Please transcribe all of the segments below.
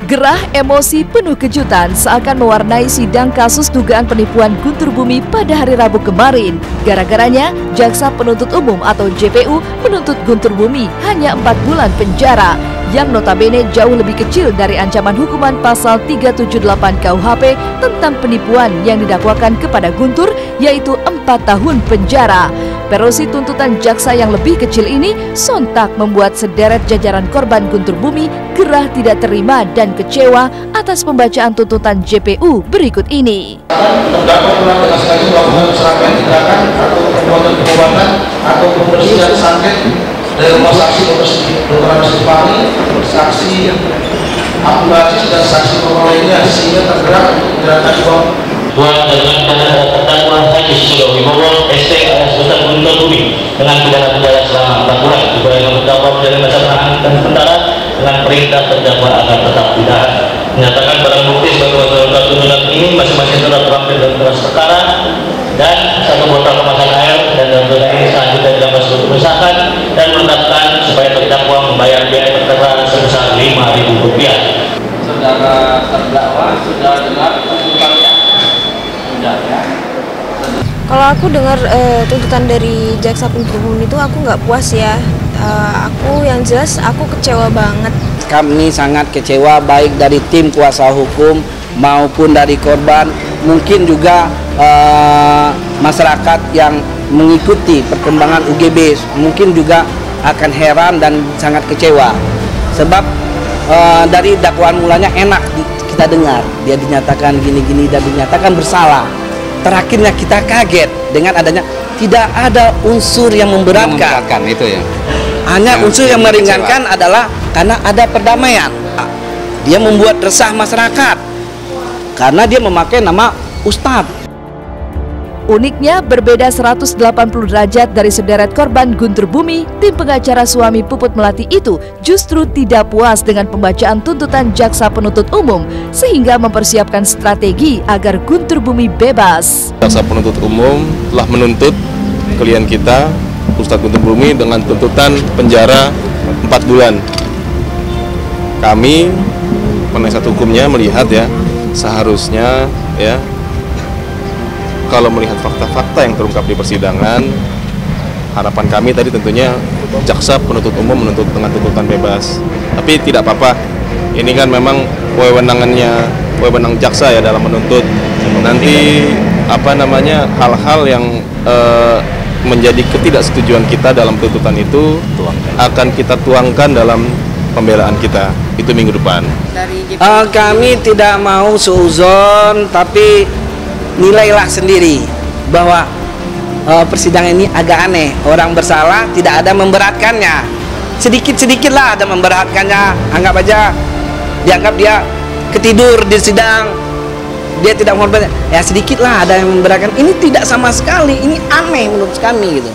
Gerah, emosi, penuh kejutan seakan mewarnai sidang kasus dugaan penipuan Guntur Bumi pada hari Rabu kemarin. Gara-garanya, Jaksa Penuntut Umum atau JPU menuntut Guntur Bumi hanya 4 bulan penjara, yang notabene jauh lebih kecil dari ancaman hukuman pasal 378 KUHP tentang penipuan yang didakwakan kepada Guntur, yaitu 4 tahun penjara. Perosi tuntutan jaksa yang lebih kecil ini sontak membuat sederet jajaran korban Guntur Bumi gerah, tidak terima dan kecewa atas pembacaan tuntutan JPU berikut ini. Terdakwa telah dengan sengaja melakukan serangkaian tindakan atau perbuatan atau pembersihan santet dari rumah saksi Dr. Andes Fahri, saksi Abdul Aziz dan saksi nomor lainnya sehingga tergerak menyerahkan uang. Dua dengan terdakwa Haji Susilo Wibowo ST alias Ustaz Guntur Bumi dengan pidana penjara selama 4 bulan dibayar dengan terdakwa menjalani masa tahanan dan sementara dengan perintah terdakwa agar tetap ditahan. Menyatakan barang bukti sebagai wajib tuntutan ini masing-masing telah terampil dalam berkas perkara dan 1 botol kemasan air, dan dalam tuntutan ini selanjutnya dilakukan seluruh perusahaan dan menetapkan supaya terdakwa membayar biaya perkara sebesar Rp5.000. Saudara terdakwa sudah dengar tuntutannya? Sudah ya? Kalau aku dengar tuntutan dari jaksa penuntut umum itu aku nggak puas ya. Aku yang jelas aku kecewa banget. Kami sangat kecewa baik dari tim kuasa hukum maupun dari korban, mungkin juga masyarakat yang mengikuti perkembangan UGB mungkin juga akan heran dan sangat kecewa. Sebab dari dakwaan mulanya enak kita dengar, dia dinyatakan gini-gini dan dinyatakan bersalah. Terakhirnya kita kaget dengan adanya tidak ada unsur yang memberatkan itu ya. Hanya unsur yang meringankan adalah karena ada perdamaian. Dia membuat resah masyarakat karena dia memakai nama Ustadz. Uniknya, berbeda 180 derajat dari sederet korban Guntur Bumi, tim pengacara suami Puput Melati itu justru tidak puas dengan pembacaan tuntutan jaksa penuntut umum sehingga mempersiapkan strategi agar Guntur Bumi bebas. Jaksa penuntut umum telah menuntut klien kita, Ustadz Guntur Bumi, dengan tuntutan penjara 4 bulan. Kami, penasihat hukumnya, melihat ya, seharusnya ya, kalau melihat fakta-fakta yang terungkap di persidangan, harapan kami tadi tentunya jaksa penuntut umum menuntut dengan tuntutan bebas. Tapi tidak apa-apa, ini kan memang wewenang jaksa ya dalam menuntut. Nanti hal-hal yang menjadi ketidaksetujuan kita dalam tuntutan itu akan kita tuangkan dalam pembelaan kita, itu minggu depan. Kami tidak mau suuzon, tapi nilailah sendiri bahwa persidangan ini agak aneh. Orang bersalah tidak ada memberatkannya, sedikit-sedikitlah ada memberatkannya. Anggap aja, dianggap dia ketidur di sidang, dia tidak menghormati, ya sedikitlah ada yang memberatkan. Ini tidak sama sekali, ini aneh menurut kami gitu.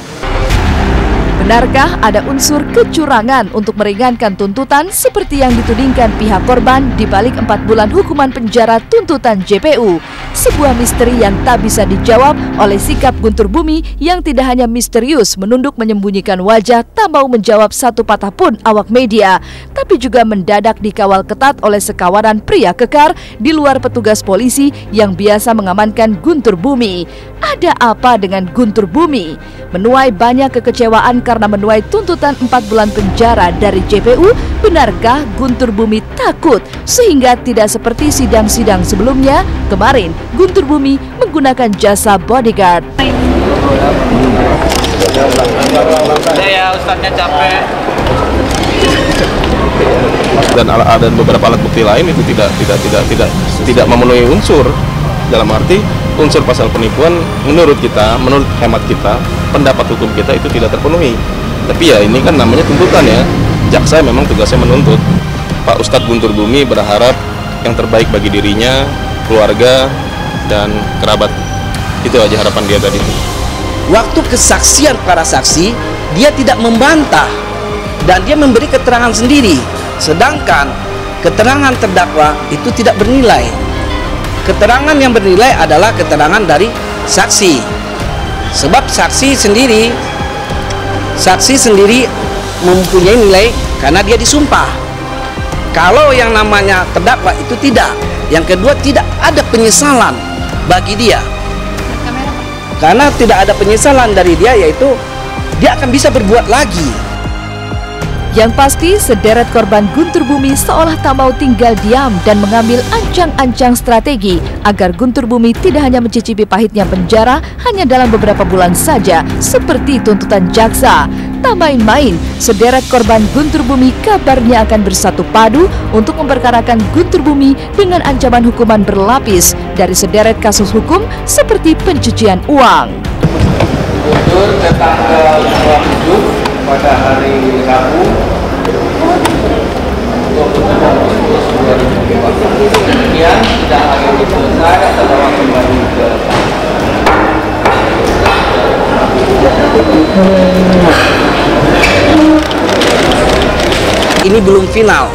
Benarkah ada unsur kecurangan untuk meringankan tuntutan seperti yang ditudingkan pihak korban di balik 4 bulan hukuman penjara tuntutan JPU? Sebuah misteri yang tak bisa dijawab oleh sikap Guntur Bumi yang tidak hanya misterius menunduk menyembunyikan wajah, tak mau menjawab satu patah pun awak media, tapi juga mendadak dikawal ketat oleh sekawanan pria kekar di luar petugas polisi yang biasa mengamankan Guntur Bumi. Ada apa dengan Guntur Bumi? Menuai banyak kekecewaan karena menuai tuntutan 4 bulan penjara dari JPU. Benarkah Guntur Bumi takut sehingga tidak seperti sidang-sidang sebelumnya? Kemarin Guntur Bumi menggunakan jasa bodyguard. Saya Ustadznya capek. Dan beberapa alat bukti lain itu tidak memenuhi unsur. Dalam arti unsur pasal penipuan menurut hemat kita, pendapat hukum kita itu tidak terpenuhi. Tapi ya ini kan namanya tuntutan ya. Jaksa memang tugasnya menuntut. Pak Ustadz Guntur Bumi berharap yang terbaik bagi dirinya, keluarga, dan kerabat. Itu aja harapan dia tadi. Waktu kesaksian para saksi, dia tidak membantah dan dia memberi keterangan sendiri. Sedangkan keterangan terdakwa itu tidak bernilai. Keterangan yang bernilai adalah keterangan dari saksi. Sebab saksi sendiri mempunyai nilai karena dia disumpah. Kalau yang namanya terdakwa itu tidak. Yang kedua, tidak ada penyesalan bagi dia. Karena tidak ada penyesalan dari dia, yaitu dia akan bisa berbuat lagi. Yang pasti, sederet korban Guntur Bumi seolah tak mau tinggal diam dan mengambil ancang-ancang strategi agar Guntur Bumi tidak hanya mencicipi pahitnya penjara hanya dalam beberapa bulan saja, seperti tuntutan jaksa. Tak main-main, sederet korban Guntur Bumi kabarnya akan bersatu padu untuk memperkarakan Guntur Bumi dengan ancaman hukuman berlapis dari sederet kasus hukum seperti pencucian uang. Guntur ke tanggal 27 pada hari Rabu 2014. Kemudian sidang akhir selesai, terdakwa kembali ke Ini belum final.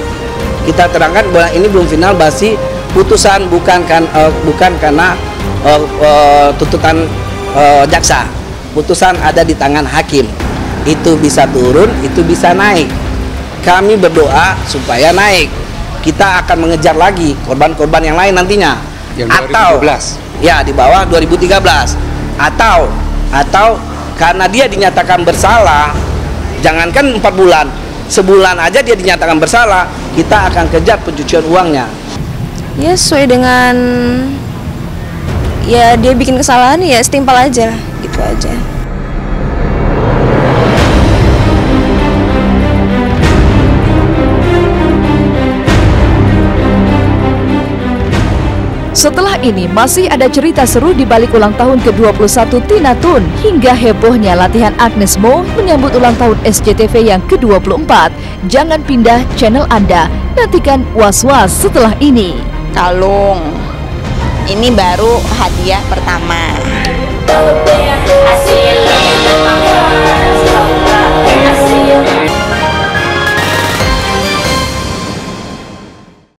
Kita terangkan bahwa ini belum final, masih putusan bukan karena tuntutan jaksa. Putusan ada di tangan hakim. Itu bisa turun, itu bisa naik. Kami berdoa supaya naik. Kita akan mengejar lagi korban-korban yang lain nantinya. Yang 2013. Ya, di bawah 2013. Atau karena dia dinyatakan bersalah, jangankan 4 bulan, sebulan aja dia dinyatakan bersalah, kita akan kejar pencucian uangnya. Ya sesuai dengan ya dia bikin kesalahan, ya setimpal aja lah, gitu aja. Setelah ini masih ada cerita seru di balik ulang tahun ke-21 Tina Toon hingga hebohnya latihan Agnes Mo menyambut ulang tahun SCTV yang ke-24. Jangan pindah channel Anda, nantikan Was-Was setelah ini. Kalung, ini baru hadiah pertama. Hasil